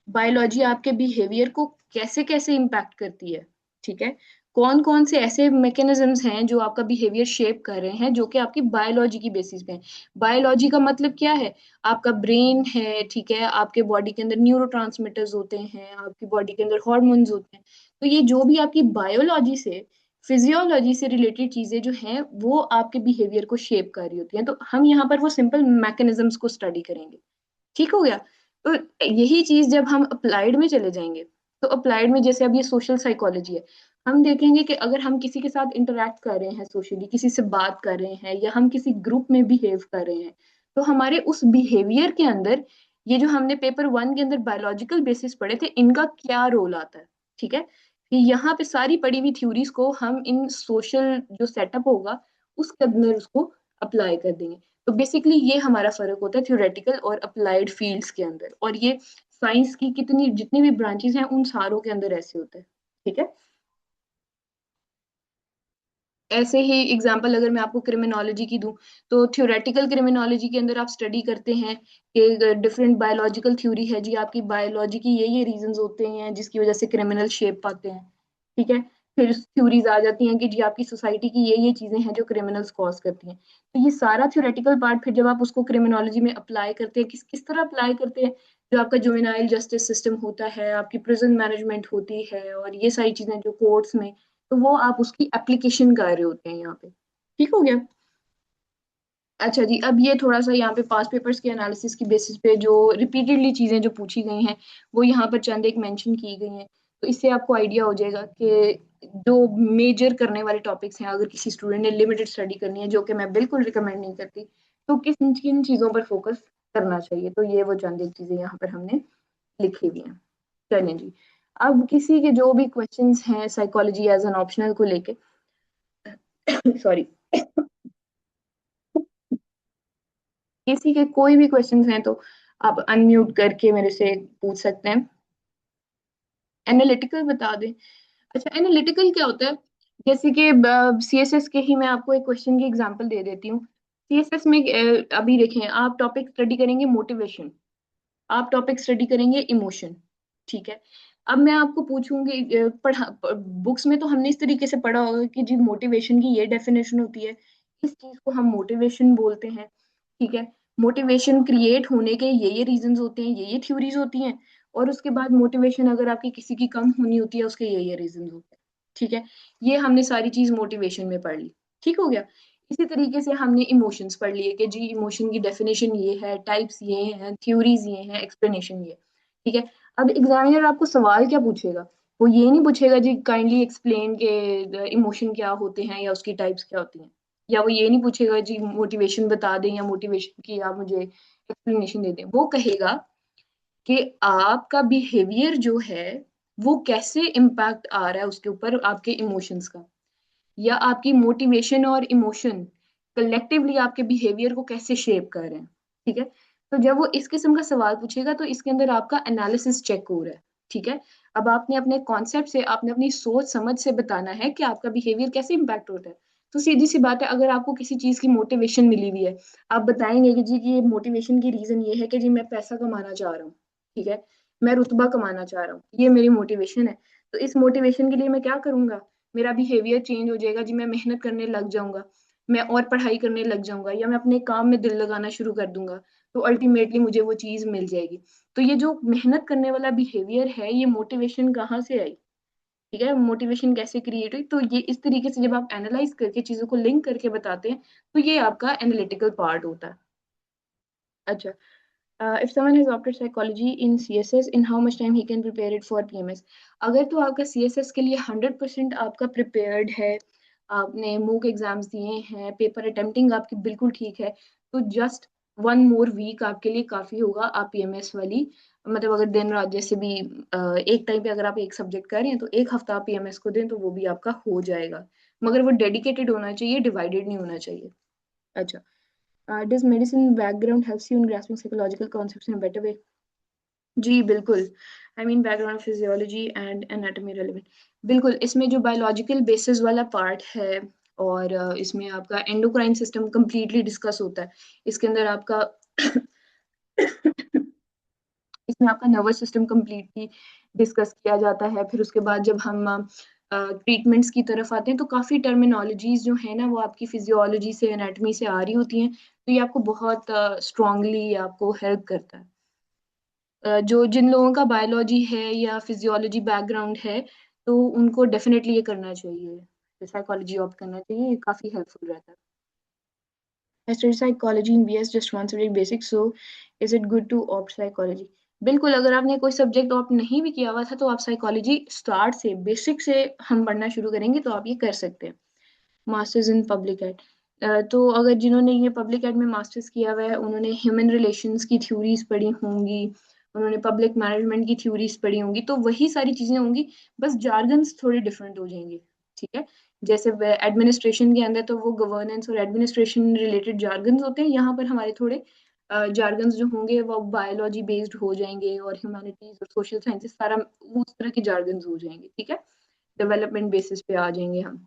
बायोलॉजी आपके बिहेवियर को कैसे-कैसे इम्पैक्ट करती है, ठीक है? कौन-कौन से ऐसे मैकेनिज़्म्स हैं जो आपका बिहेवियर शेप कर रहे हैं, जो कि आपकी बायोलॉजी की बेसिस पे हैं। बायोलॉजी का मतलब क्या है? आपका ब्रेन है, ठीक है? आपके बॉडी के अंदर न्यूरोट्रांसमिटर्स होते हैं, आपकी बॉडी के अंदर हॉर्मोन्स होते हैं। तो ये जो भी आपकी बायोलॉजी से, फिज़ियोलॉजी से रिलेटेड चीज़ें जो हैं, वो आपके बिहेवियर को शेप कर रही होती हैं। तो हम यहाँ पर वो सिंपल मैकेनिज़्म्स को स्टडी करेंगे। ठीक हो गया? तो यही चीज़ जब हम अप्लाइड में चले जाएँगे, तो अप्लाइड में जैसे अब ये सोशल साइकोलॉजी है, हम देखेंगे कि अगर हम किसी के साथ इंटरैक्ट कर रहे हैं सोशली, किसी से बात कर रहे हैं या हम किसी ग्रुप में बिहेव कर रहे हैं, तो हमारे उस बिहेवियर के अंदर ये जो हमने पेपर 1 के अंदर बायोलॉजिकल बेसिस पढ़े थे, इनका क्या रोल आता है, ठीक है? यहाँ पे सारी पढ़ी हुई थ्योरीज़ को हम इन सोशल जो सेटअप होगा, उसके अंदर उसको अप्लाई कर देंगे। तो बेसिकली ये हमारा फ़र्क होता है थ्योरेटिकल और अप्लाइड फ़ील्ड्स के अंदर, और ये साइंस की कितनी जितनी भी ब्रांचेज़ हैं उन सारों के अंदर ऐसे होता है। ठीक है? ऐसे ही एग्ज़ाम्पल अगर मैं आपको क्रिमिनोलॉजी की दूँ, तो थ्योरेटिकल क्रिमिनोलॉजी के अंदर आप स्टडी करते हैं कि डिफरेंट बायोलॉजिकल थ्योरी है जी, आपकी बायोलॉजी की ये रीज़न्स होते हैं जिसकी वज़ह से क्रिमिनल शेप पाते हैं, ठीक है? फिर थ्योरीज़ आ जाती हैं कि जी आपकी सोसाइटी की ये चीज़ें हैं जो क्रिमिनल्स कॉज़ करती हैं। तो ये सारा थ्योरेटिकल पार्ट फिर जब आप उसको क्रिमिनोलॉजी में अप्लाई करते हैं, किस तरह अप्लाई करते हैं? जो आपका जुवेनाइल जस्टिस सिस्टम होता है, आपकी प्रिज़न मैनेजमेंट होती है और ये सारी चीज़ें जो कोर्ट्स में, तो वो आप उसकी एप्लीकेशन कर रहे होते हैं यहाँ पे, ठीक हो गया। अच्छा जी, अब ये थोड़ा सा यहाँ पे पास पेपर्स के एनालिसिस की बेसिस पे जो रिपीटेडली चीजें जो पूछी गई हैं वो यहाँ पर चंद एक मेंशन की गई हैं। तो इससे आपको आइडिया हो जाएगा कि जो मेजर करने वाले टॉपिक्स हैं, अगर किसी स्टूडेंट ने लिमिटेड स्टडी करनी है, जो कि मैं बिल्कुल रिकमेंड नहीं करती, तो किस किन चीजों पर फोकस करना चाहिए। तो ये वो चंद एक चीजें यहाँ पर हमने लिखी हुई हैं। चलें जी, अब किसी के जो भी क्वेश्चंस हैं साइकोलॉजी एज एन ऑप्शनल को लेके, सॉरी, किसी के कोई भी क्वेश्चंस हैं तो आप अनम्यूट करके मेरे से पूछ सकते हैं। एनालिटिकल बता दें। अच्छा, एनालिटिकल क्या होता है? जैसे कि सीएसएस के ही मैं आपको एक क्वेश्चन की एग्जांपल दे देती हूँ। सीएसएस में अभी देखें, आप टॉपिक स्टडी करेंगे मोटिवेशन, आप टॉपिक स्टडी करेंगे इमोशन, ठीक है। अब मैं आपको पूछूंगी, बुक्स में तो हमने इस तरीके से पढ़ा होगा कि जी मोटिवेशन की ये डेफिनेशन होती है, इस चीज को हम मोटिवेशन बोलते हैं, ठीक है। मोटिवेशन क्रिएट होने के ये रीजंस होते हैं, ये थ्योरीज होती हैं, और उसके बाद मोटिवेशन अगर आपकी किसी की कम होनी होती है, उसके ये रीजंस होते हैं, ठीक है। ये हमने सारी चीज मोटिवेशन में पढ़ ली, ठीक हो गया। इसी तरीके से हमने इमोशंस पढ़ लिए कि जी इमोशन की डेफिनेशन ये है, टाइप्स ये हैं, थ्योरीज ये हैं, एक्सप्लेनेशन ये, ठीक है। अब एग्जामिनर आपको सवाल क्या पूछेगा? वो ये नहीं पूछेगा जी काइंडली एक्सप्लेन के इमोशन क्या होते हैं या उसकी टाइप्स क्या होती हैं, या वो ये नहीं पूछेगा जी मोटिवेशन बता दें या मोटिवेशन की आप मुझे एक्सप्लेनेशन दे दें। वो कहेगा कि आपका बिहेवियर जो है वो कैसे इम्पैक्ट आ रहा है उसके ऊपर आपके इमोशंस का, या आपकी मोटिवेशन और इमोशन कलेक्टिवली आपके बिहेवियर को कैसे शेप कर रहे हैं, ठीक है। तो जब वो इस किस्म का सवाल पूछेगा तो इसके अंदर आपका एनालिसिस चेक हो रहा है, ठीक है। अब आपने अपने कॉन्सेप्ट से, आपने अपनी सोच समझ से बताना है कि आपका बिहेवियर कैसे इम्पैक्ट होता है। तो सीधी सी बात है, अगर आपको किसी चीज की मोटिवेशन मिली हुई है, आप बताएंगे कि जी कि ये मोटिवेशन की रीजन ये है कि जी मैं पैसा कमाना चाह रहा हूँ, ठीक है, मैं रुतबा कमाना चाह रहा हूँ, ये मेरी मोटिवेशन है। तो इस मोटिवेशन के लिए मैं क्या करूंगा? मेरा बिहेवियर चेंज हो जाएगा जी, मैं मेहनत करने लग जाऊंगा, मैं और पढ़ाई करने लग जाऊंगा, या मैं अपने काम में दिल लगाना शुरू कर दूंगा, तो अल्टीमेटली मुझे वो चीज मिल जाएगी। तो ये जो मेहनत करने वाला बिहेवियर है, ये मोटिवेशन कहाँ से आई, ठीक है, मोटिवेशन कैसे क्रिएट हुई? तो ये इस तरीके से जब आप एनालाइज करके चीजों को लिंक करके बताते हैं, तो ये आपका एनालिटिकल पार्ट होता है। अच्छा, if someone has opted psychology in CSS, in how much time he can prepare it for PMS? अगर तो आपका CSS के लिए 100% आपका प्रिपेयर्ड है, आपने मूक एग्जाम्स दिए हैं, पेपर अटेम्प्टिंग आपकी बिल्कुल ठीक है, तो जस्ट 1 more week आपके लिए काफी होगा। आप PMS वाली, मतलब अगर दिन रात जैसे भी एक टाइम पे अगर आप एक सब्जेक्ट कर रहे हैं तो एक हफ्ता आप PMS को दें तो वो भी आपका हो जाएगा, मगर वो डेडिकेटेड होना चाहिए, डिवाइडेड नहीं होना चाहिए। अच्छा, does medicine background helps you in grasping psychological concepts in a better way? जी बिल्कुल। I mean background physiology and anatomy relevant, बिल्कुल। इसमें जो बायोलॉजिकल बेसिस वाला पार्ट है, और इसमें आपका एंडोक्राइन सिस्टम कंप्लीटली डिस्कस होता है। इसके अंदर आपका इसमें आपका नर्वस सिस्टम कंप्लीटली डिस्कस किया जाता है। फिर उसके बाद जब हम ट्रीटमेंट्स की तरफ आते हैं तो काफ़ी टर्मिनोलॉजीज जो है ना वो आपकी फिजियोलॉजी से, एनाटॉमी से आ रही होती हैं, तो ये आपको बहुत स्ट्रांगली आपको हेल्प करता है। जो जिन लोगों का बायोलॉजी है या फिजियोलॉजी बैकग्राउंड है, तो उनको डेफिनेटली ये करना चाहिए, साइकोलॉजी ऑप्ट करना चाहिए, ये काफ़ी हेल्पफुल रहता है। I studied psychology in BS just one subject basic, so is it good to opt psychology? बिल्कुल, अगर आपने कोई सब्जेक्ट ऑप्ट नहीं भी किया हुआ था तो आप साइकोलॉजी स्टार्ट से, बेसिक से हम पढ़ना शुरू करेंगे तो आप ये कर सकते हैं। मास्टर्स इन पब्लिक एड, तो अगर जिन्होंने ये पब्लिक एड में मास्टर्स किया हुआ है उन्होंने ह्यूमन रिलेशंस की थ्योरीज पढ़ी होंगी, उन्होंने पब्लिक मैनेजमेंट की थ्योरीज पढ़ी होंगी, तो वही सारी चीजें होंगी, बस जार्गन्स थोड़े डिफरेंट हो जाएंगे, ठीक है। जैसे एडमिनिस्ट्रेशन के अंदर तो वो गवर्नेंस और एडमिनिस्ट्रेशन रिलेटेड जार्गन्स होते हैं, यहाँ पर हमारे थोड़े जार्गन्स जो होंगे वो बायोलॉजी बेस्ड हो जाएंगे, और ह्यूमैनिटीज और सोशल साइंसेस सारा उस तरह के जार्गन्स हो जाएंगे, ठीक है। डेवलपमेंट बेसिस पे आ जाएंगे हम।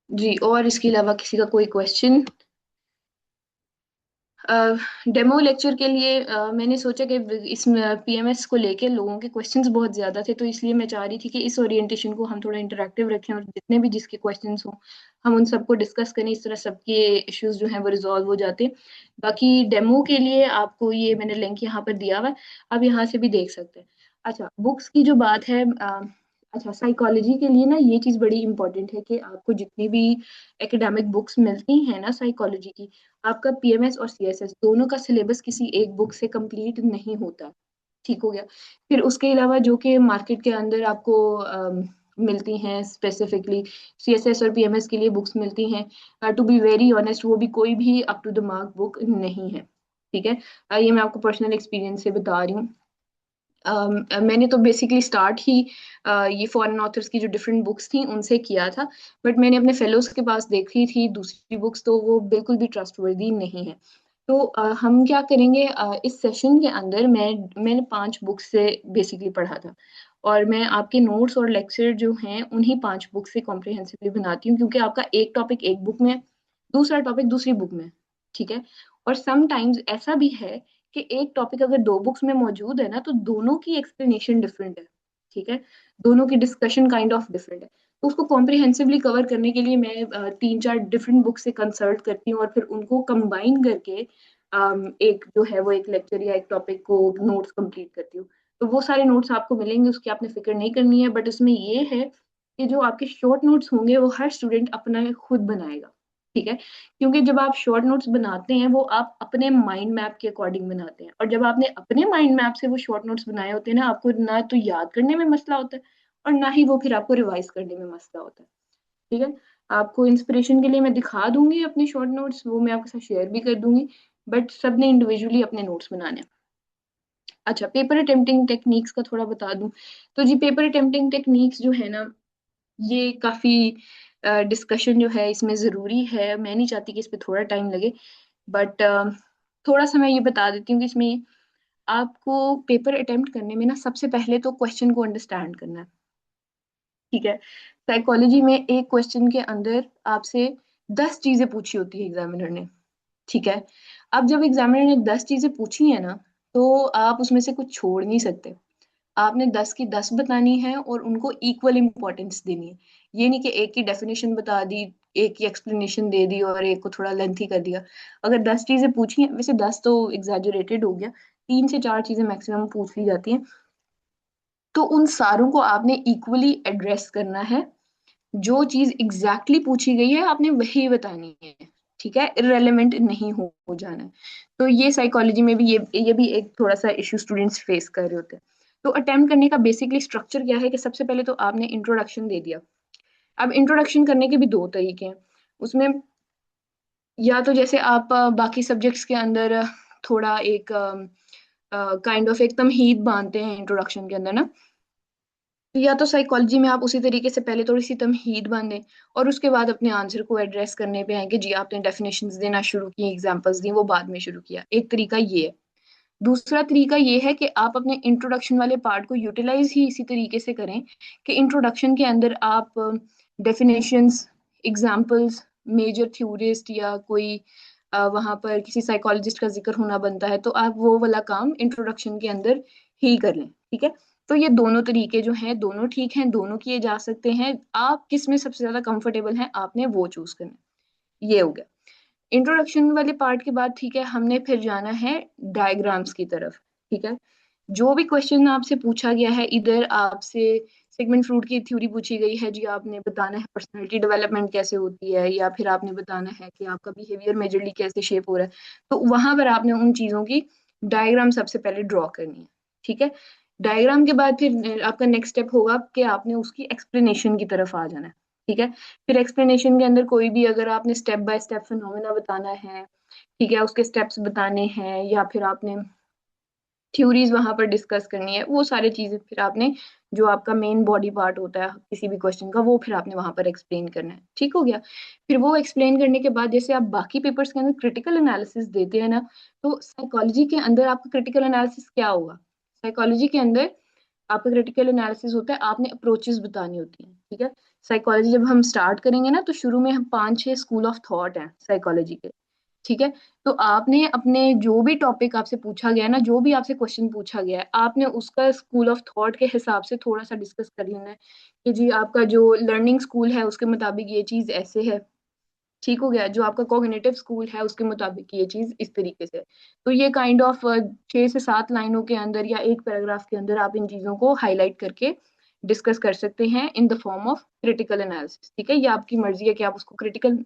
जी, और इसके अलावा किसी का कोई क्वेश्चन? डेमो लेक्चर के लिए मैंने सोचा कि इसमें पीएमएस को लेके लोगों के क्वेश्चंस बहुत ज़्यादा थे, तो इसलिए मैं चाह रही थी कि इस ओरिएंटेशन को हम थोड़ा इंटरेक्टिव रखें, और जितने भी जिसके क्वेश्चंस हों हम उन सबको डिस्कस करें, इस तरह सबके इश्यूज जो हैं वो रिजॉल्व हो जाते हैं। बाकी डेमो के लिए आपको ये मैंने लिंक यहाँ पर दिया हुआ है, आप यहाँ से भी देख सकते हैं। अच्छा, बुक्स की जो बात है, अच्छा, साइकोलॉजी के लिए ना ये चीज बड़ी इंपॉर्टेंट है कि आपको जितनी भी एकेडमिक बुक्स मिलती हैं ना साइकोलॉजी की, आपका पीएमएस और सीएसएस दोनों का सिलेबस किसी एक बुक से कंप्लीट नहीं होता। ठीक हो गया। फिर उसके अलावा जो कि मार्केट के अंदर आपको मिलती हैं स्पेसिफिकली सीएसएस और पीएमएस के लिए बुक्स मिलती हैं, टू बी वेरी ऑनेस्ट वो भी कोई भी up to the mark book नहीं है। ठीक है। ये मैं आपको पर्सनल एक्सपीरियंस से बता रही हूँ। मैंने तो बेसिकली स्टार्ट ही ये फॉरेन ऑथर्स की जो डिफरेंट बुक्स थी उनसे किया था। बट मैंने अपने फेलोज के पास देखी थी दूसरी बुक्स, तो वो बिल्कुल भी ट्रस्टवर्दी नहीं है। तो हम क्या करेंगे, इस सेशन के अंदर मैंने 5 बुक्स से बेसिकली पढ़ा था, और मैं आपके नोट्स और लेक्चर जो हैं उन्हीं 5 बुक से कॉम्प्रिहेंसिवली बनाती हूँ, क्योंकि आपका एक टॉपिक एक बुक में, दूसरा टॉपिक दूसरी बुक में। ठीक है। और समटाइम्स ऐसा भी है कि एक टॉपिक अगर 2 बुक्स में मौजूद है ना, तो दोनों की एक्सप्लेनेशन डिफरेंट है। ठीक है। दोनों की डिस्कशन काइंड ऑफ डिफरेंट है। तो उसको कॉम्प्रिहेंसिवली कवर करने के लिए मैं 3-4 डिफरेंट बुक से कंसल्ट करती हूँ, और फिर उनको कंबाइन करके एक जो है वो एक लेक्चर या एक टॉपिक को नोट्स कंप्लीट करती हूँ। तो वो सारे नोट्स आपको मिलेंगे, उसकी आपने फिक्र नहीं करनी है। बट इसमें ये है कि जो आपके शॉर्ट नोट्स होंगे वो हर स्टूडेंट अपना खुद बनाएगा। ठीक है। क्योंकि जब आप शॉर्ट नोट्स बनाते हैं वो आप अपने माइंड मैप के अकॉर्डिंग बनाते हैं, और जब आपने अपने माइंड मैप से वो शॉर्ट नोट्स बनाए होते हैं ना, आपको ना तो याद करने में मसला होता है और ना ही वो फिर आपको रिवाइज करने में मसला होता है। ठीक है। आपको इंस्पिरेशन के लिए मैं दिखा दूंगी अपने शॉर्ट नोट्स, वो मैं आपके साथ शेयर भी कर दूंगी। बट सबने इंडिविजुअली अपने नोट्स बनाने हैं। अच्छा, पेपर अटेम्प्टिंग टेक्निक्स का थोड़ा बता दूं। तो जी, पेपर अटेम्प्टिंग टेक्निक्स जो है ना, ये काफी डिस्कशन जो है इसमें जरूरी है। मैं नहीं चाहती कि इस पे थोड़ा टाइम लगे, बट थोड़ा सा मैं ये बता देती हूँ कि इसमें आपको पेपर अटेम्प्ट करने में ना सबसे पहले तो क्वेश्चन को अंडरस्टैंड करना है। ठीक है। साइकोलॉजी में एक क्वेश्चन के अंदर आपसे 10 चीजें पूछी होती है एग्जामिनर ने। ठीक है। अब जब एग्जामिनर ने 10 चीजें पूछी है ना, तो आप उसमें से कुछ छोड़ नहीं सकते। आपने 10 की 10 बतानी है और उनको इक्वल इंपॉर्टेंस देनी है। ये नहीं कि एक की डेफिनेशन बता दी, एक की एक्सप्लेनेशन दे दी और एक को थोड़ा लेंथी कर दिया। अगर 10 चीजें पूछी हैं, वैसे 10 तो एग्जैजरेटेड हो गया, 3 से 4 चीजें मैक्सिमम पूछ ली जाती हैं, तो उन सारों को आपने इक्वली एड्रेस करना है। जो चीज एग्जैक्टली पूछी गई है आपने वही बतानी है। ठीक है। इररेलेवेंट नहीं हो जाना है। तो ये साइकोलॉजी में भी ये भी एक थोड़ा सा इशू स्टूडेंट्स फेस कर रहे होते हैं। तो अटेम्प्ट करने का बेसिकली स्ट्रक्चर क्या है कि सबसे पहले तो आपने इंट्रोडक्शन दे दिया। अब इंट्रोडक्शन करने के भी 2 तरीके हैं उसमें। या तो जैसे आप बाकी सब्जेक्ट्स के अंदर थोड़ा एक काइंड ऑफ एक तमहीद बांधते हैं इंट्रोडक्शन के अंदर ना, या तो साइकोलॉजी में आप उसी तरीके से पहले थोड़ी सी तमहीद बांधें और उसके बाद अपने आंसर को एड्रेस करने पे आए कि जी आपने डेफिनेशंस देना शुरू की, एग्जांपल्स दी, वो बाद में शुरू किया। एक तरीका ये है। दूसरा तरीका ये है कि आप अपने इंट्रोडक्शन वाले पार्ट को यूटिलाइज ही इसी तरीके से करें कि इंट्रोडक्शन के अंदर आप डेफिनेशंस, एग्जांपल्स, मेजर थ्योरिस्ट या कोई वहां पर किसी साइकोलॉजिस्ट का जिक्र होना बनता है, तो आप वो वाला काम इंट्रोडक्शन के अंदर ही कर लें। ठीक है। तो ये दोनों तरीके जो हैं दोनों ठीक हैं, दोनों किए जा सकते हैं। आप किस में सबसे ज्यादा कंफर्टेबल हैं आपने वो चूज करना है। ये हो गया इंट्रोडक्शन वाले पार्ट के बाद। ठीक है। हमने फिर जाना है डायग्राम्स की तरफ। ठीक है। जो भी क्वेश्चन आपसे पूछा गया है, इधर आपसे सिगमंड फ्रूड की थ्योरी पूछी गई है, जी आपने बताना है पर्सनालिटी डेवलपमेंट कैसे होती है, या फिर आपने बताना है कि आपका बिहेवियर मेजरली कैसे शेप हो रहा है, तो वहां पर आपने उन चीजों की डायग्राम सबसे पहले ड्रॉ करनी है। ठीक है। डायग्राम के बाद फिर आपका नेक्स्ट स्टेप होगा कि आपने उसकी एक्सप्लेनेशन की तरफ आ जाना है। ठीक है। फिर एक्सप्लेनेशन के अंदर कोई भी अगर आपने स्टेप बाय स्टेप फिनोमेना बताना है, ठीक है, उसके स्टेप्स बताने हैं, या फिर आपने थ्योरीज वहां पर डिस्कस करनी है, वो सारी चीजें फिर आपने जो आपका मेन बॉडी पार्ट होता है किसी भी क्वेश्चन का, वो फिर आपने वहां पर एक्सप्लेन करना है। ठीक हो गया। फिर वो एक्सप्लेन करने के बाद जैसे आप बाकी पेपर्स के अंदर क्रिटिकल एनालिसिस देते हैं ना, तो साइकोलॉजी के अंदर आपका क्रिटिकल एनालिसिस क्या होगा? साइकोलॉजी के अंदर आपका क्रिटिकल एनालिसिस होता है, आपने अप्रोचेस बतानी होती हैं। ठीक है। साइकोलॉजी जब हम स्टार्ट करेंगे ना, तो शुरू में हम 5-6 स्कूल ऑफ थॉट हैं साइकोलॉजी के। ठीक है। तो आपने अपने जो भी टॉपिक आपसे पूछा गया है ना, जो भी आपसे क्वेश्चन पूछा गया है, आपने उसका स्कूल ऑफ थॉट के हिसाब से थोड़ा सा डिस्कस कर लेना है कि जी आपका जो लर्निंग स्कूल है उसके मुताबिक ये चीज ऐसे है। ठीक हो गया। जो आपका कॉग्निटिव स्कूल है उसके मुताबिक ये चीज इस तरीके से है। तो ये काइंड ऑफ 6 से 7 लाइनों के अंदर या एक पैराग्राफ के अंदर आप इन चीजों को हाईलाइट करके डिस्कस कर सकते हैं in the form of critical analysis. ठीक है, ये आपकी मर्जी है कि आप उसको क्रिटिकल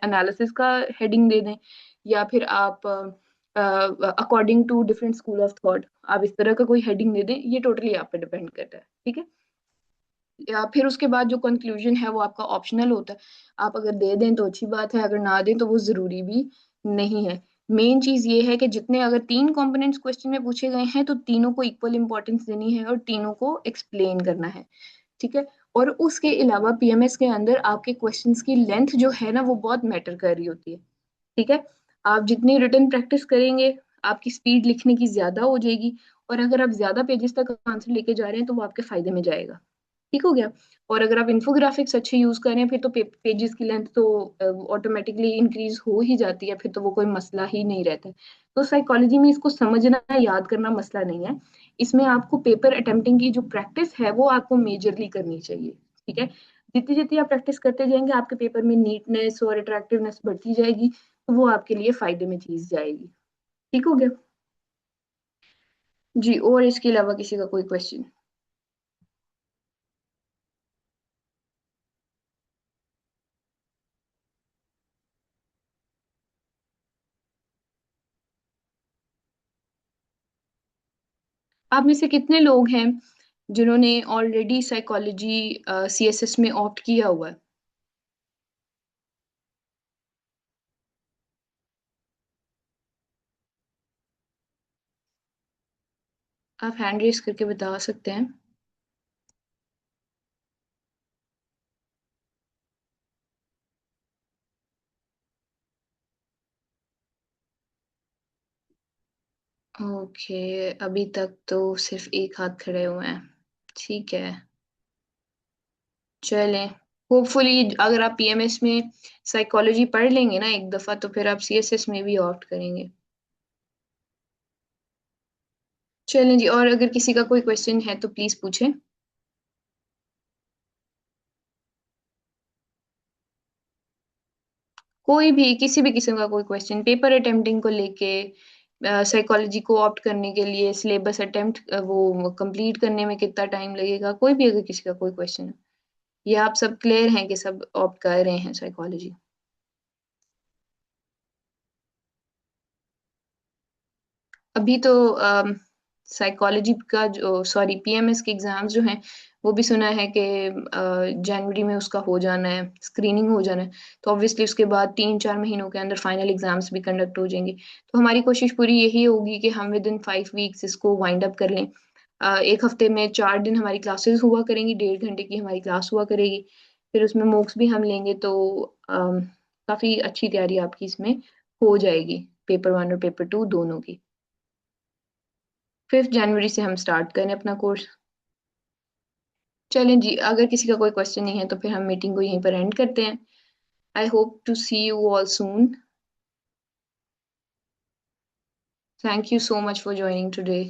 एनालिसिस का हेडिंग दे दें, या फिर आप according to different school of thought आप इस तरह का कोई हेडिंग दे दें, ये टोटली आप पे डिपेंड करता है। ठीक है, या फिर उसके बाद जो कंक्लूजन है वो आपका ऑप्शनल होता है। आप अगर दे दें तो अच्छी बात है, अगर ना दें तो वो जरूरी भी नहीं है। मेन चीज ये है कि जितने अगर 3 कंपोनेंट्स क्वेश्चन में पूछे गए हैं तो तीनों को इक्वल इंपॉर्टेंस देनी है और तीनों को एक्सप्लेन करना है। ठीक है, और उसके अलावा पीएमएस के अंदर आपके क्वेश्चंस की लेंथ जो है ना वो बहुत मैटर कर रही होती है। ठीक है, आप जितनी रिटर्न प्रैक्टिस करेंगे आपकी स्पीड लिखने की ज्यादा हो जाएगी, और अगर आप ज्यादा पेजेस तक आंसर लेके जा रहे हैं तो वो आपके फायदे में जाएगा। ठीक हो गया। और अगर आप इन्फोग्राफिक्स अच्छे यूज करें फिर तो पेजेस की लेंथ तो ऑटोमेटिकली इंक्रीज हो ही जाती है, फिर तो वो कोई मसला ही नहीं रहता है। तो साइकोलॉजी में इसको समझना याद करना मसला नहीं है, इसमें आपको पेपर अटेम्प्टिंग की जो प्रैक्टिस है वो आपको मेजरली करनी चाहिए। ठीक है, जितनी जितनी आप प्रैक्टिस करते जाएंगे आपके पेपर में नीटनेस और अट्रैक्टिवनेस बढ़ती जाएगी, तो वो आपके लिए फायदे में चीज जाएगी। ठीक हो गया। जी, और इसके अलावा किसी का कोई क्वेश्चन? आप में से कितने लोग हैं जिन्होंने ऑलरेडी साइकोलॉजी सीएसएस में ऑप्ट किया हुआ है? आप हैंड रेस करके बता सकते हैं। ओके, अभी तक तो सिर्फ एक हाथ खड़े हुए हैं। ठीक है, चलें। होपफुली अगर आप पीएमएस में साइकोलॉजी पढ़ लेंगे ना एक दफा तो फिर आप सीएसएस में भी ऑप्ट करेंगे। चलें जी, और अगर किसी का कोई क्वेश्चन है तो प्लीज पूछें। कोई भी किसी भी किस्म का कोई क्वेश्चन पेपर अटेम्प्टिंग को लेके, साइकोलॉजी को ऑप्ट करने के लिए सिलेबस अटेम्प्ट वो कंप्लीट करने में कितना टाइम लगेगा, कोई भी अगर किसी का कोई क्वेश्चन है, या आप सब क्लियर हैं कि सब ऑप्ट कर रहे हैं साइकोलॉजी? अभी तो साइकोलॉजी का जो सॉरी पीएमएस के एग्जाम्स जो हैं वो भी सुना है कि जनवरी में उसका हो जाना है, स्क्रीनिंग हो जाना है। तो ऑब्वियसली उसके बाद 3-4 महीनों के अंदर फाइनल एग्जाम्स भी कंडक्ट हो जाएंगे। तो हमारी कोशिश पूरी यही होगी कि हम विद इन 5 वीक्स इसको वाइंड अप कर लें। एक हफ्ते में 4 दिन हमारी क्लासेस हुआ करेंगी, 1.5 घंटे की हमारी क्लास हुआ करेगी। फिर उसमें मॉक्स भी हम लेंगे, तो काफ़ी अच्छी तैयारी आपकी इसमें हो जाएगी, पेपर 1 और पेपर 2 दोनों की। 5 जनवरी से हम स्टार्ट करें अपना कोर्स। चलें जी, अगर किसी का कोई क्वेश्चन नहीं है तो फिर हम मीटिंग को यहीं पर एंड करते हैं। I hope to see you all soon. Thank you so much for joining today.